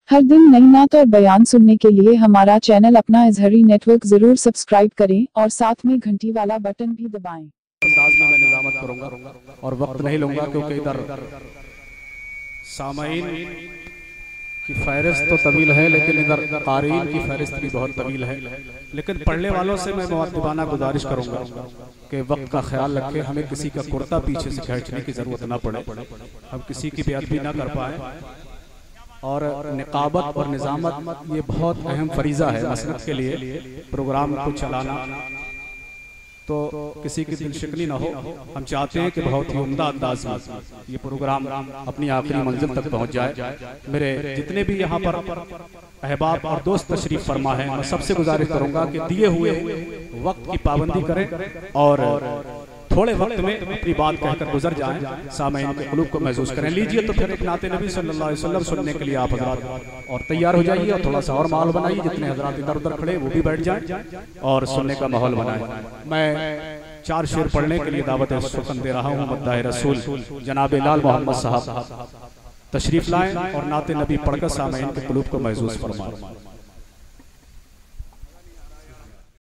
हर दिन नई नात और बयान सुनने के लिए हमारा चैनल अपना इजहरी नेटवर्क जरूर सब्सक्राइब करें और साथ में घंटी वाला बटन भी दबाएं। अंदाज में मैं निजामत करूंगा और वक्त नहीं लूंगा क्योंकि इधर सामाईन की फहरिस्त तो तवील है, लेकिन इधर क़ारीन की फहरिस्त भी बहुत तवील है। लेकिन पढ़ने वालों से मैं मुअद्दिबाना गुजारिश करूंगा कि वक्त का ख्याल रखें, हमें किसी का कुर्ता पीछे से खींचने की जरूरत ना पड़े, हम किसी की बेअदबी ना कर पाए। और निकाबत और निजामत ये बहुत अहम फरीज़ा है मसनद के लिए। प्रोग्राम को चलाना तो किसी की दिल शिकनी ना हो, हम चाहते हैं कि बहुत ही उम्दा अंदाज में ये प्रोग्राम अपनी आखिरी मंजिल तक पहुंच जाए। मेरे जितने भी यहाँ पर अहबाब और दोस्त तशरीफ फरमा है, मैं सबसे गुजारिश करूंगा कि दिए हुए वक्त की पाबंदी करें और थोड़े वक्त में अपनी बात कहकर गुजर जाएं, सामईन के क़ुलूब को महसूस करें। लीजिए तो फिर एक नाते नबी सल्लल्लाहु अलैहि वसल्लम सुनने के लिए आप हज़रात और तैयार हो जाइए और थोड़ा सा और माहौल बनाइए। जितने हज़रात इधर उधर खड़े वो भी बैठ जाएं और सुनने का माहौल बनाएं। मैं 4 शेर पढ़ने के लिए दावत सुखन दे रहा हूँ। मद्दाह रसूल जनाब लाल मोहम्मद साहब तशरीफ लाएं और नाते नबी पढ़कर सामईन के क़ुलूब को महसूस फरमाएं।